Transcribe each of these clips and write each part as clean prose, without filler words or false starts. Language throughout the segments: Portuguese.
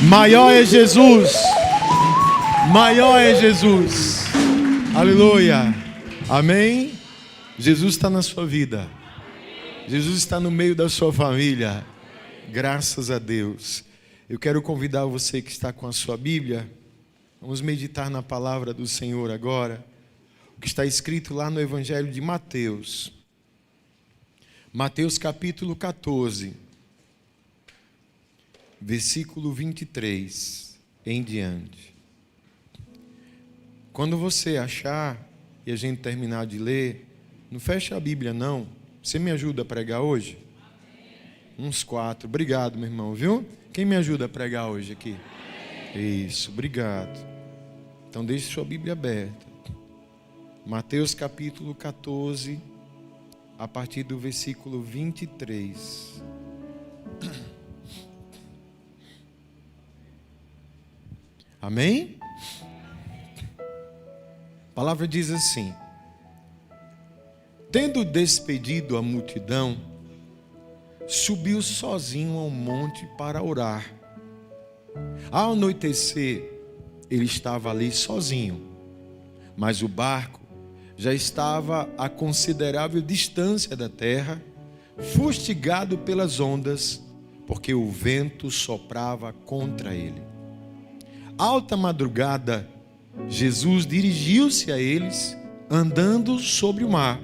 Maior é Jesus. Maior é Jesus. Aleluia. Amém. Jesus está na sua vida. Jesus está no meio da sua família. Graças a Deus. Eu quero convidar você que está com a sua Bíblia. Vamos meditar na palavra do Senhor agora. O que está escrito lá no Evangelho de Mateus. Mateus capítulo 14. Versículo 23 em diante. Quando você achar e a gente terminar de ler, não fecha a Bíblia não. Você me ajuda a pregar hoje? Uns 4. Obrigado, meu irmão, viu? Quem me ajuda a pregar hoje aqui? Isso, obrigado. Então deixe sua Bíblia aberta. Mateus capítulo 14, a partir do versículo 23. Amém? A palavra diz assim: tendo despedido a multidão, subiu sozinho ao monte para orar. Ao anoitecer, ele estava ali sozinho, mas o barco já estava a considerável distância da terra, fustigado pelas ondas, porque o vento soprava contra ele. Alta madrugada, Jesus dirigiu-se a eles, andando sobre o mar.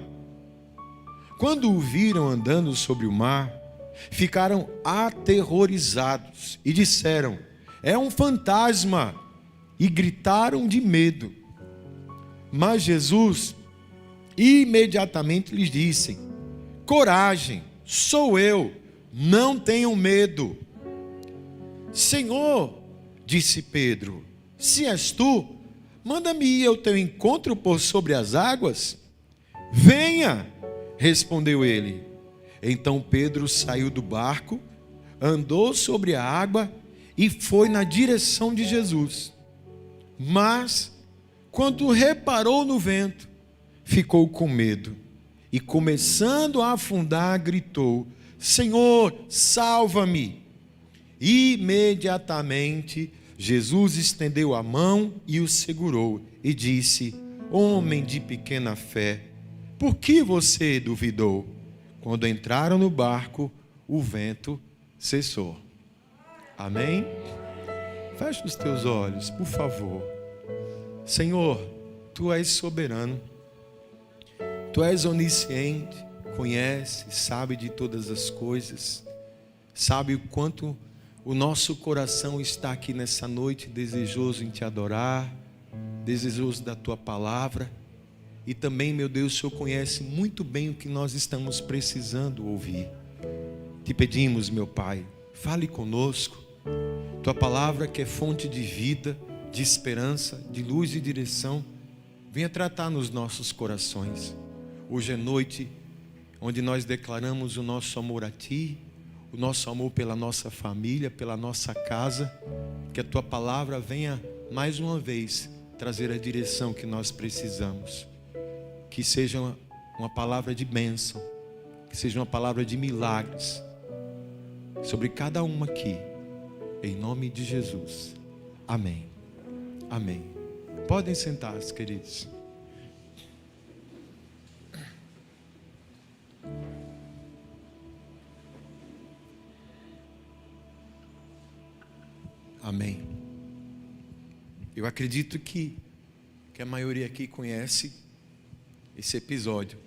Quando o viram andando sobre o mar, ficaram aterrorizados e disseram: é um fantasma, e gritaram de medo. Mas Jesus imediatamente lhes disse: coragem, sou eu, não tenham medo. Senhor, disse Pedro, se és tu, manda-me ir ao teu encontro por sobre as águas. Venha, respondeu ele. Então Pedro saiu do barco, andou sobre a água e foi na direção de Jesus. Mas, quando reparou no vento, ficou com medo e, começando a afundar, gritou: Senhor, salva-me! Imediatamente, Jesus estendeu a mão e o segurou e disse: homem de pequena fé, por que você duvidou? Quando entraram no barco, o vento cessou. Amém? Feche os teus olhos, por favor. Senhor, Tu és soberano, Tu és onisciente, conhece, sabe de todas as coisas, sabe o quanto o nosso coração está aqui nessa noite desejoso em Te adorar, desejoso da Tua palavra. E também, meu Deus, o Senhor conhece muito bem o que nós estamos precisando ouvir. Te pedimos, meu Pai, fale conosco. Tua palavra que é fonte de vida, de esperança, de luz e direção, venha tratar nos nossos corações. Hoje é noite onde nós declaramos o nosso amor a Ti, o nosso amor pela nossa família, pela nossa casa. Que a Tua palavra venha mais uma vez trazer a direção que nós precisamos. Que seja uma palavra de bênção, que seja uma palavra de milagres sobre cada um aqui, em nome de Jesus. Amém. Amém. Podem sentar-se, queridos. Amém. Eu acredito que a maioria aqui conhece esse episódio.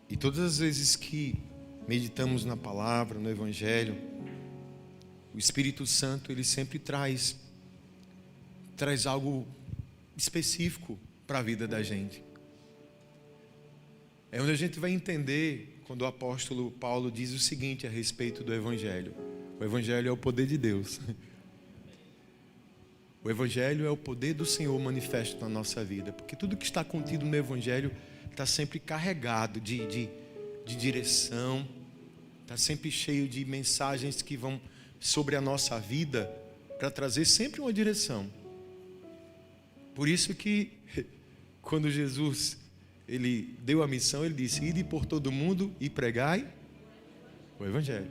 E todas as vezes que meditamos na palavra, no Evangelho, o Espírito Santo, ele sempre traz algo específico para a vida da gente. É onde a gente vai entender quando o apóstolo Paulo diz o seguinte a respeito do Evangelho: o Evangelho é o poder de Deus. O Evangelho é o poder do Senhor manifesto na nossa vida, porque tudo que está contido no Evangelho está sempre carregado de direção, está sempre cheio de mensagens que vão sobre a nossa vida para trazer sempre uma direção. Por isso que quando Jesus ele deu a missão, ele disse: ide por todo mundo e pregai o Evangelho.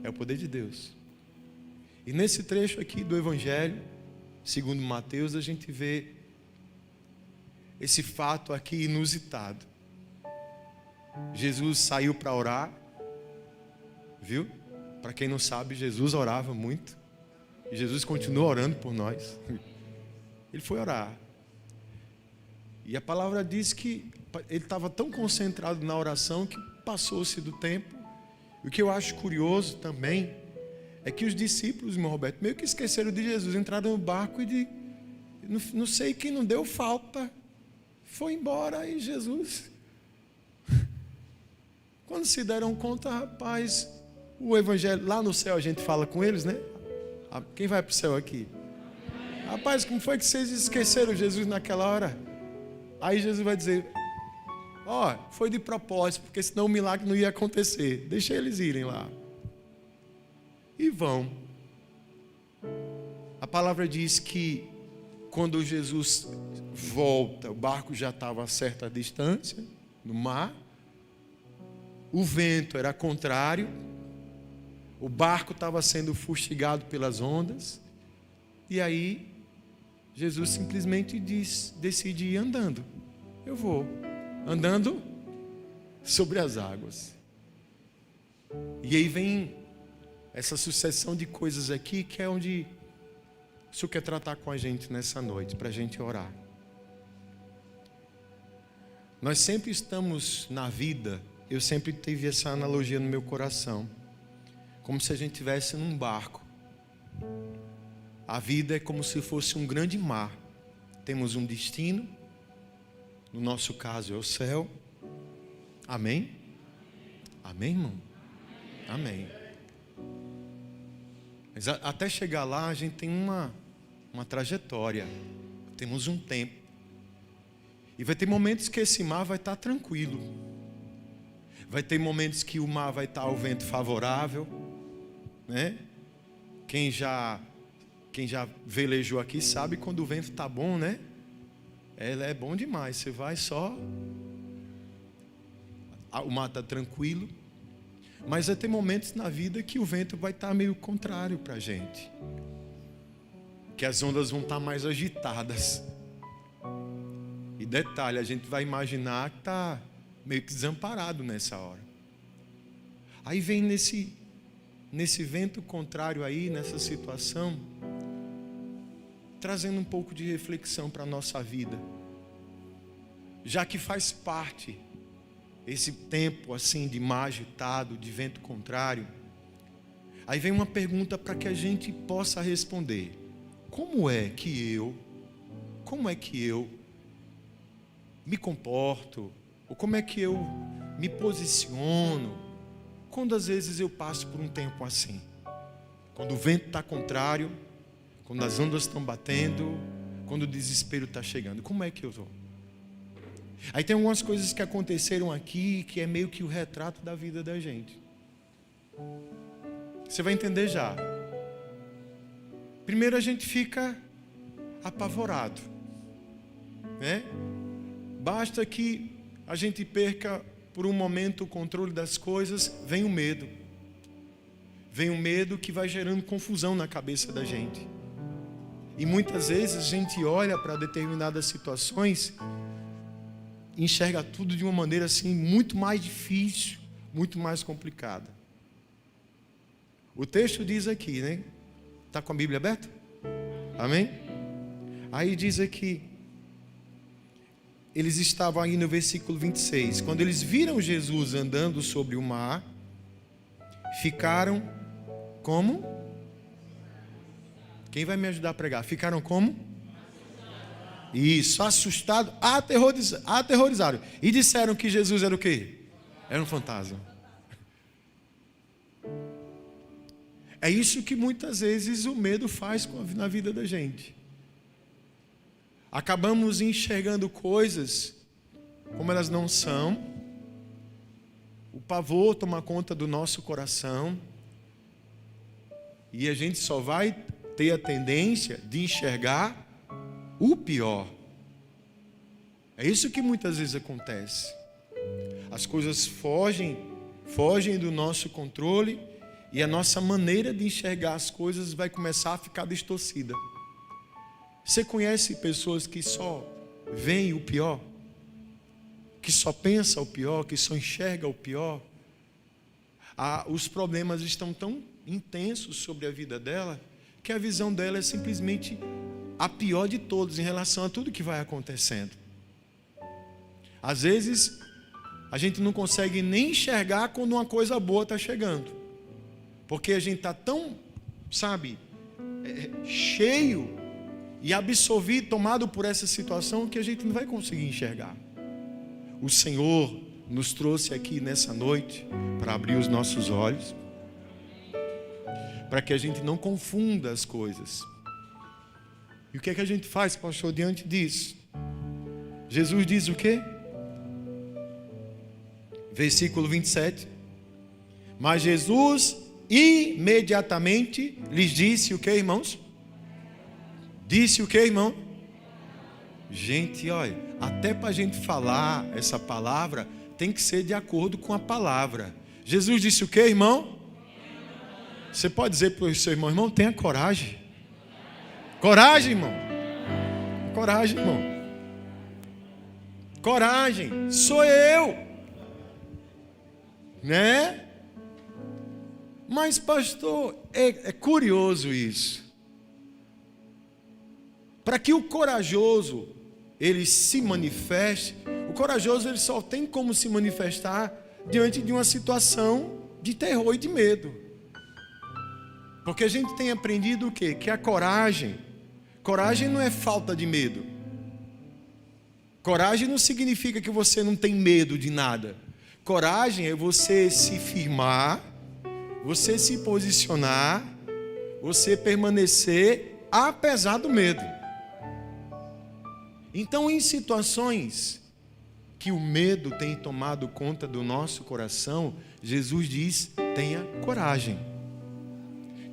É o poder de Deus. E nesse trecho aqui do Evangelho, segundo Mateus, a gente vê esse fato aqui inusitado. Jesus saiu para orar, viu? Para quem não sabe, Jesus orava muito. E Jesus continua orando por nós. Ele foi orar. E a palavra diz que ele estava tão concentrado na oração que passou-se do tempo. O que eu acho curioso também é que os discípulos, meu Roberto, meio que esqueceram de Jesus, entraram no barco e não sei quem não deu falta, foi embora. E Jesus, quando se deram conta, rapaz, o Evangelho, lá no céu a gente fala com eles, né? Quem vai para o céu aqui? Rapaz, como foi que vocês esqueceram Jesus naquela hora? Aí Jesus vai dizer, foi de propósito, porque senão o milagre não ia acontecer. Deixa eles irem lá. E vão. A palavra diz que quando Jesus volta, o barco já estava a certa distância, no mar. O vento era contrário. O barco estava sendo fustigado pelas ondas. E aí, Jesus simplesmente decide ir andando. Eu vou. Andando sobre as águas. E aí vem essa sucessão de coisas aqui, que é onde o Senhor quer tratar com a gente nessa noite, para a gente orar. Nós sempre estamos na vida, eu sempre tive essa analogia no meu coração, como se a gente estivesse num barco. A vida é como se fosse um grande mar. Temos um destino, no nosso caso é o céu. Amém? Amém, irmão? Amém. Mas até chegar lá a gente tem uma trajetória, temos um tempo. E vai ter momentos que esse mar vai estar tranquilo. Vai ter momentos que o mar vai estar ao vento favorável, né? Quem já velejou aqui sabe quando o vento está bom, né? Ela é bom demais, você vai só, o mar está tranquilo. Mas vai ter momentos na vida que o vento vai estar meio contrário para a gente, que as ondas vão estar mais agitadas. E detalhe, a gente vai imaginar que está meio que desamparado nessa hora. Aí vem nesse vento contrário aí, nessa situação, trazendo um pouco de reflexão para a nossa vida, já que faz parte esse tempo assim de mar agitado, de vento contrário. Aí vem uma pergunta para que a gente possa responder: como é que eu me comporto, ou como é que eu me posiciono quando às vezes eu passo por um tempo assim, quando o vento está contrário, quando as ondas estão batendo, quando o desespero está chegando? Como é que eu estou? Aí tem algumas coisas que aconteceram aqui, que é meio que o retrato da vida da gente. Você vai entender já. Primeiro a gente fica apavorado, né? Basta que a gente perca por um momento o controle das coisas, vem o medo. Vem o medo que vai gerando confusão na cabeça da gente. E muitas vezes a gente olha para determinadas situações, enxerga tudo de uma maneira assim muito mais difícil, muito mais complicada. O texto diz aqui, né? Está com a Bíblia aberta? Amém? Aí diz aqui, eles estavam aí no versículo 26, quando eles viram Jesus andando sobre o mar, ficaram como? Quem vai me ajudar a pregar? Ficaram como? Isso, assustados, aterrorizaram. E disseram que Jesus era o quê? Era um fantasma. É isso que muitas vezes o medo faz na vida da gente. Acabamos enxergando coisas como elas não são. O pavor toma conta do nosso coração. E a gente só vai ter a tendência de enxergar o pior. É isso que muitas vezes acontece. As coisas fogem do nosso controle E a nossa maneira de enxergar as coisas vai começar a ficar distorcida. Você conhece pessoas que só veem o pior? Que só pensa o pior, que só enxerga o pior? Os problemas estão tão intensos sobre a vida dela, que a visão dela é simplesmente a pior de todos em relação a tudo que vai acontecendo. Às vezes, a gente não consegue nem enxergar quando uma coisa boa está chegando. Porque a gente está tão, cheio e absorvido, tomado por essa situação, que a gente não vai conseguir enxergar. O Senhor nos trouxe aqui nessa noite para abrir os nossos olhos, para que a gente não confunda as coisas. E o que é que a gente faz, pastor, diante disso? Jesus diz o quê? Versículo 27. Mas Jesus imediatamente lhes disse o quê, irmãos? Disse o quê, irmão? Gente, olha, até para a gente falar essa palavra, tem que ser de acordo com a palavra. Jesus disse o quê, irmão? Você pode dizer para o seu irmão, tenha coragem. Coragem, irmão. Coragem, irmão. Coragem, sou eu. Né? Mas, pastor, é curioso isso. Para que o corajoso ele se manifeste, o corajoso ele só tem como se manifestar diante de uma situação de terror e de medo. Porque a gente tem aprendido o quê? Que a coragem não é falta de medo. Coragem não significa que você não tem medo de nada. Coragem é você se firmar, você se posicionar, você permanecer apesar do medo. Então, em situações que o medo tem tomado conta do nosso coração, Jesus diz, tenha coragem.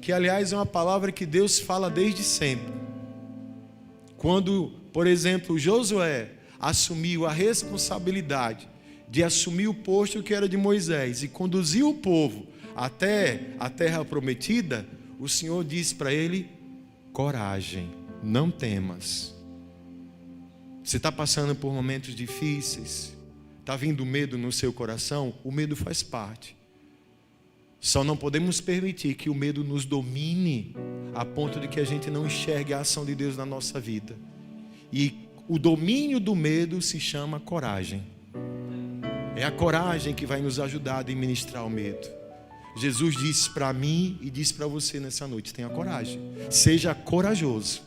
Que, aliás, é uma palavra que Deus fala desde sempre. Quando, por exemplo, Josué assumiu a responsabilidade de assumir o posto que era de Moisés e conduziu o povo até a terra prometida, o Senhor disse para ele, coragem, não temas. Você está passando por momentos difíceis, está vindo medo no seu coração, o medo faz parte. Só não podemos permitir que o medo nos domine a ponto de que a gente não enxergue a ação de Deus na nossa vida. E o domínio do medo se chama coragem. É a coragem que vai nos ajudar a administrar o medo. Jesus disse para mim e disse para você nessa noite, tenha coragem. Seja corajoso.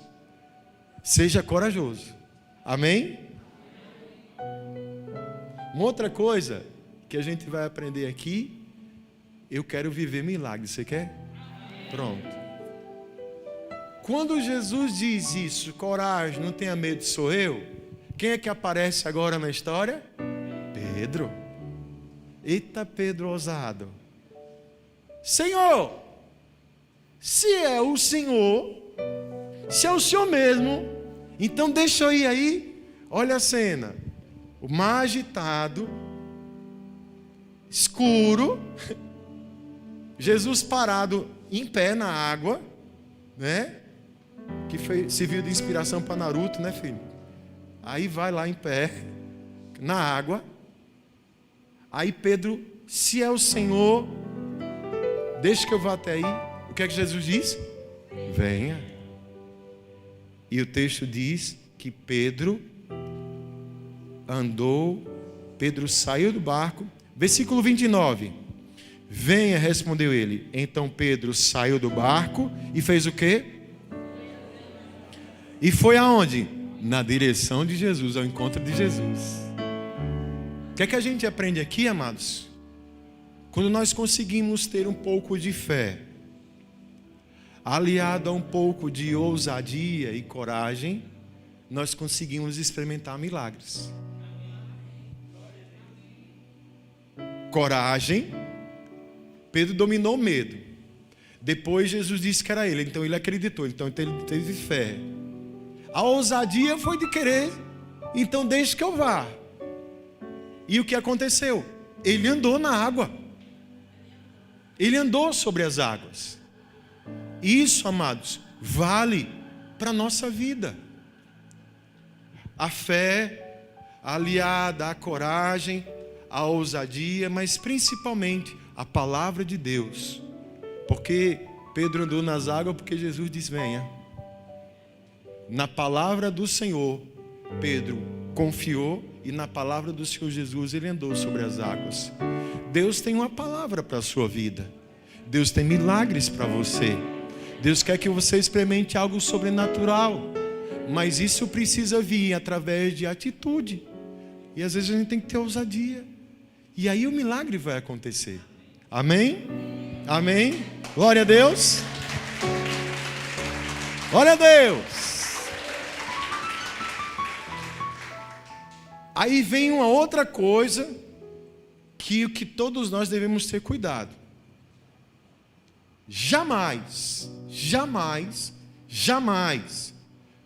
Seja corajoso. Amém? Uma outra coisa que a gente vai aprender aqui, eu quero viver milagres, você quer? Pronto. Quando Jesus diz isso, coragem, não tenha medo, sou eu. Quem é que aparece agora na história? Pedro. Eita, Pedro ousado. Senhor, se é o Senhor, se é o Senhor mesmo, então deixa eu ir aí. Olha a cena. O mar agitado, escuro, Jesus parado em pé na água, né? Que serviu de inspiração para Naruto, né, filho? Aí vai lá em pé, na água. Aí Pedro, se é o Senhor, deixa que eu vá até aí. O que é que Jesus diz? Venha. E o texto diz que Pedro saiu do barco. Versículo 29. Venha, respondeu ele. Então Pedro saiu do barco e fez o quê? E foi aonde? Na direção de Jesus, ao encontro de Jesus. O que é que a gente aprende aqui, amados? Quando nós conseguimos ter um pouco de fé, aliado a um pouco de ousadia e coragem, nós conseguimos experimentar milagres. Coragem, Pedro dominou o medo. Depois Jesus disse que era ele, então ele acreditou, então ele teve fé. A ousadia foi de querer, então deixa que eu vá. E o que aconteceu? Ele andou na água. Ele andou sobre as águas. Isso, amados, vale para a nossa vida. A fé aliada à coragem, à ousadia, mas principalmente a palavra de Deus. Porque Pedro andou nas águas porque Jesus disse: venha. Na palavra do Senhor, Pedro confiou, e na palavra do Senhor Jesus ele andou sobre as águas. Deus tem uma palavra para a sua vida. Deus tem milagres para você. Deus quer que você experimente algo sobrenatural, mas isso precisa vir através de atitude. E às vezes a gente tem que ter ousadia, e aí o milagre vai acontecer. Amém? Amém? Glória a Deus. Glória a Deus. Aí vem uma outra coisa que todos nós devemos ter cuidado. Jamais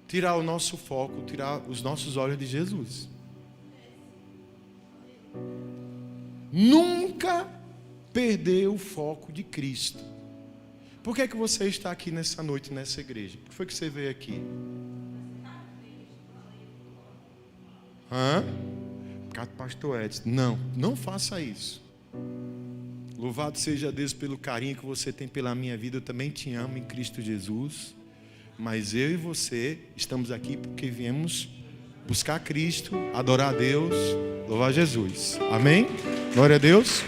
tirar o nosso foco, tirar os nossos olhos de Jesus. Nunca perder o foco de Cristo. Por que é que você está aqui nessa noite, nessa igreja? Por que foi que você veio aqui? Por causa do pastor Edson. Não faça isso. Louvado seja Deus pelo carinho que você tem pela minha vida. Eu também te amo em Cristo Jesus. Mas eu e você estamos aqui porque viemos buscar Cristo, adorar a Deus, louvar Jesus. Amém? Glória a Deus.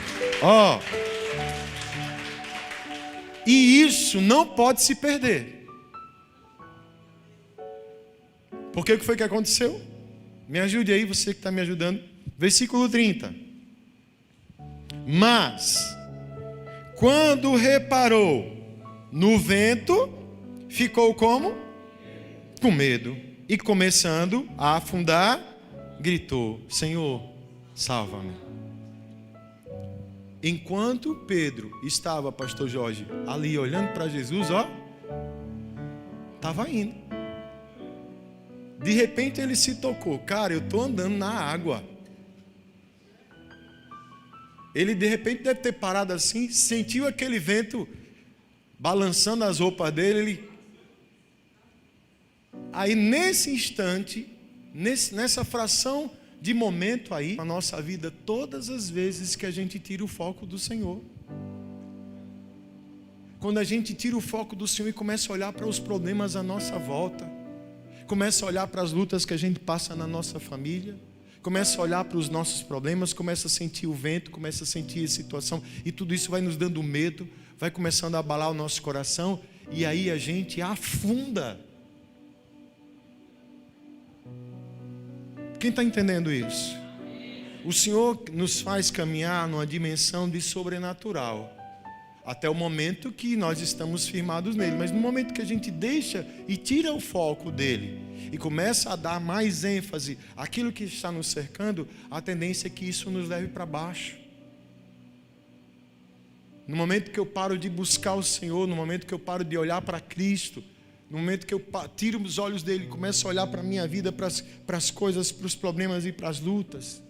E isso não pode se perder. Por que foi que aconteceu? Me ajude aí, você que está me ajudando. Versículo 30. Mas, quando reparou no vento, ficou como? Com medo. E começando a afundar, gritou: Senhor, salva-me. Enquanto Pedro estava, pastor Jorge, ali olhando para Jesus, estava indo. De repente ele se tocou: cara, eu estou andando na água. Ele de repente deve ter parado assim, sentiu aquele vento balançando as roupas dele. Aí nesse instante, nessa fração de momento aí, na nossa vida, todas as vezes que a gente tira o foco do Senhor. Quando a gente tira o foco do Senhor e começa a olhar para os problemas à nossa volta, começa a olhar para as lutas que a gente passa na nossa família, começa a olhar para os nossos problemas, começa a sentir o vento, começa a sentir a situação, e tudo isso vai nos dando medo, vai começando a abalar o nosso coração, e aí a gente afunda. Quem está entendendo isso? O Senhor nos faz caminhar numa dimensão de sobrenatural, até o momento que nós estamos firmados nele. Mas no momento que a gente deixa e tira o foco dele e começa a dar mais ênfase àquilo que está nos cercando, a tendência é que isso nos leve para baixo. No momento que eu paro de buscar o Senhor, no momento que eu paro de olhar para Cristo, no momento que eu tiro os olhos dele e começo a olhar para a minha vida, para as coisas, para os problemas e para as lutas.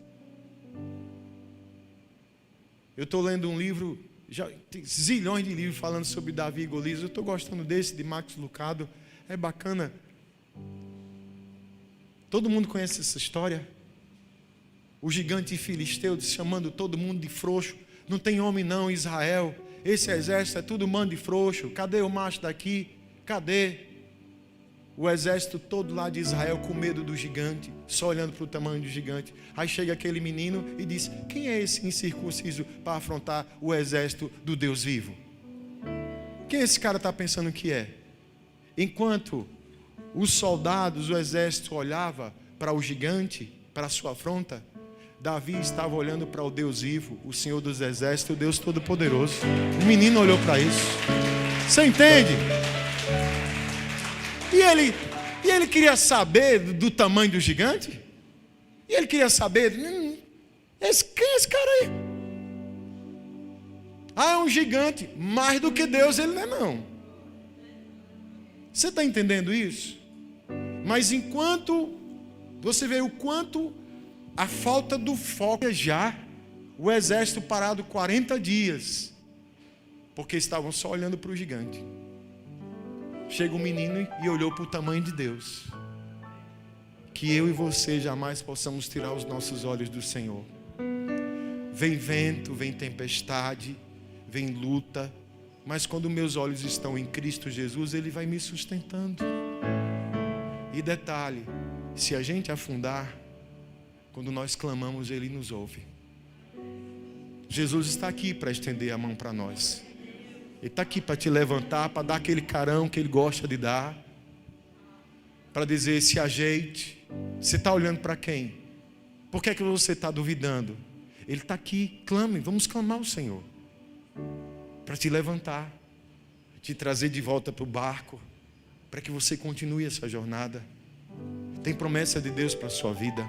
Eu estou lendo um livro, já tem zilhões de livros falando sobre Davi e Golias. Eu estou gostando desse, de Max Lucado. É bacana. Todo mundo conhece essa história? O gigante filisteu chamando todo mundo de frouxo. Não tem homem não, Israel. Esse exército é tudo mando de frouxo. Cadê o macho daqui? Cadê? O exército todo lá de Israel com medo do gigante, só olhando para o tamanho do gigante. Aí chega aquele menino e diz: quem é esse incircunciso para afrontar o exército do Deus vivo? Quem esse cara está pensando que é? Enquanto os soldados, o exército olhava para o gigante, para a sua afronta, Davi estava olhando para o Deus vivo, o Senhor dos exércitos, o Deus todo-poderoso. O menino olhou para isso. Você entende? E ele queria saber do tamanho do gigante? E ele queria saber, quem é esse cara aí? Ah, é um gigante. Mais do que Deus ele não é não. Você está entendendo isso? Mas enquanto você vê o quanto a falta do foco, já o exército parado 40 dias, porque estavam só olhando para o gigante. Chega um menino e olhou para o tamanho de Deus. Que eu e você jamais possamos tirar os nossos olhos do Senhor. Vem vento, vem tempestade, vem luta, mas quando meus olhos estão em Cristo Jesus, Ele vai me sustentando. E detalhe, se a gente afundar, quando nós clamamos, Ele nos ouve. Jesus está aqui para estender a mão para nós. Ele está aqui para te levantar, para dar aquele carão que Ele gosta de dar, para dizer: se ajeite. Você está olhando para quem? Por que é que você está duvidando? Ele está aqui, clame, vamos clamar ao Senhor, para te levantar, te trazer de volta para o barco, para que você continue essa jornada. Tem promessa de Deus para a sua vida.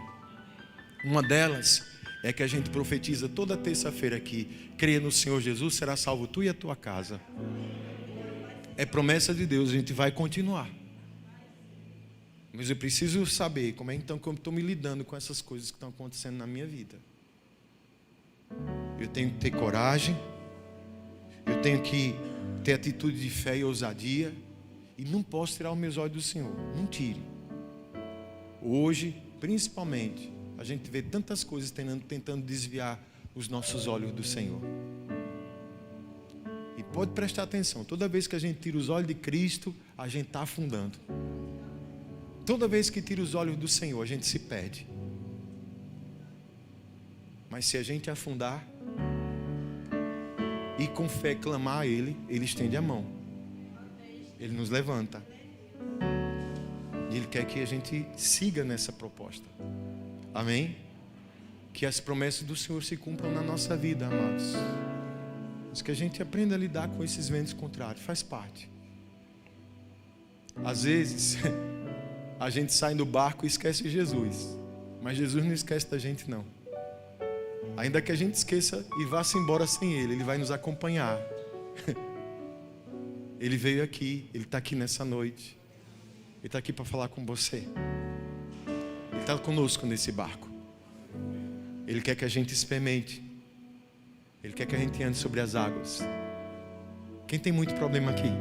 Uma delas é que a gente profetiza toda terça-feira aqui: creia no Senhor Jesus, será salvo tu e a tua casa. É promessa de Deus, a gente vai continuar. Mas eu preciso saber como é então que eu estou me lidando com essas coisas que estão acontecendo na minha vida. Eu tenho que ter coragem, eu tenho que ter atitude de fé e ousadia, e não posso tirar os meus olhos do Senhor. Não tire. Hoje, principalmente, a gente vê tantas coisas tentando desviar os nossos olhos do Senhor. E pode prestar atenção, toda vez que a gente tira os olhos de Cristo, a gente está afundando. Toda vez que tira os olhos do Senhor, a gente se perde. Mas se a gente afundar e com fé clamar a Ele, Ele estende a mão. Ele nos levanta. E Ele quer que a gente siga nessa proposta. Amém? Que as promessas do Senhor se cumpram na nossa vida, amados. Mas que a gente aprenda a lidar com esses ventos contrários. Faz parte. Às vezes a gente sai do barco e esquece Jesus. Mas Jesus não esquece da gente, não. Ainda que a gente esqueça e vá-se embora sem Ele, Ele vai nos acompanhar. Ele veio aqui, Ele está aqui nessa noite. Ele está aqui para falar com você. Ele está conosco nesse barco. Ele quer que a gente experimente. Ele quer que a gente ande sobre as águas. Quem tem muito problema aqui?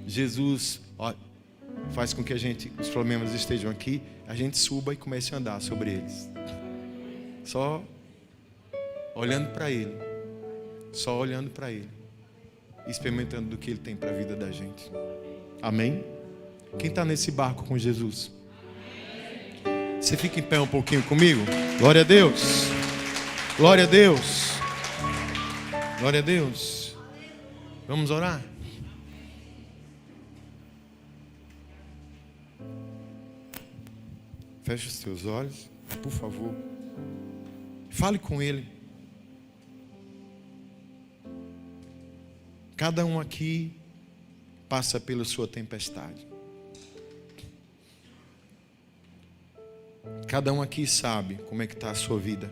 Jesus, ó, faz com que os problemas estejam aqui, a gente suba e comece a andar sobre eles. Só olhando para Ele. Só olhando para Ele. Experimentando do que Ele tem para a vida da gente. Amém? Quem está nesse barco com Jesus? Você fica em pé um pouquinho comigo? Glória a Deus. Glória a Deus. Glória a Deus. Vamos orar? Feche os teus olhos, por favor. Fale com Ele. Cada um aqui passa pela sua tempestade. Cada um aqui sabe como é que está a sua vida.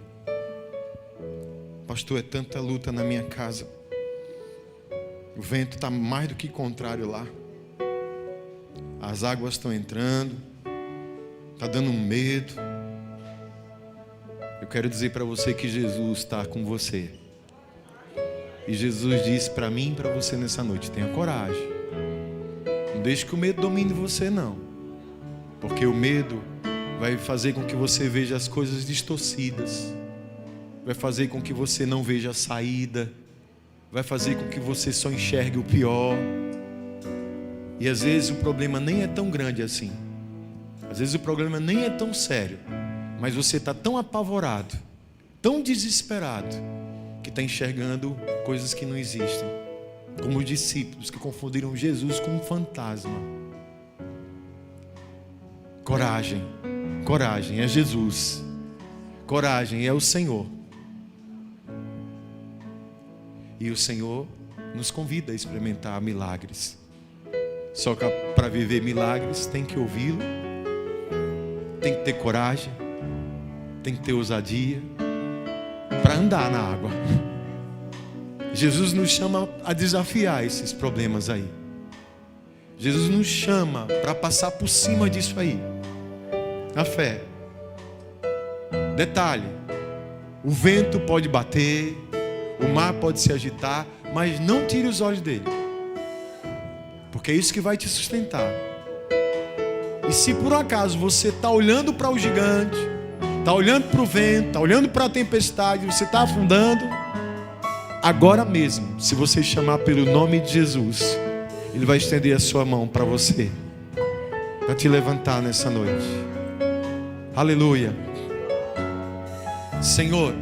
Pastor, é tanta luta na minha casa. O vento está mais do que contrário lá. As águas estão entrando. Está dando um medo. Eu quero dizer para você que Jesus está com você. E Jesus disse para mim e para você nessa noite: tenha coragem. Não deixe que o medo domine você, não. Porque o medo vai fazer com que você veja as coisas distorcidas. Vai fazer com que você não veja a saída. Vai fazer com que você só enxergue o pior. E às vezes o problema nem é tão grande assim. Às vezes o problema nem é tão sério. Mas você está tão apavorado, tão desesperado, que está enxergando coisas que não existem. Como os discípulos que confundiram Jesus com um fantasma. Coragem. Coragem é Jesus. Coragem é o Senhor. E o Senhor nos convida a experimentar milagres. Só que para viver milagres tem que ouvi-lo, tem que ter coragem, tem que ter ousadia para andar na água. Jesus nos chama a desafiar esses problemas aí. Jesus nos chama para passar por cima disso aí. A fé. Detalhe: o vento pode bater, o mar pode se agitar, mas não tire os olhos dele, porque é isso que vai te sustentar. E se por acaso você está olhando para o gigante, está olhando para o vento, está olhando para a tempestade, você está afundando, agora mesmo, se você chamar pelo nome de Jesus, Ele vai estender a sua mão para você, para te levantar nessa noite. Aleluia. Senhor,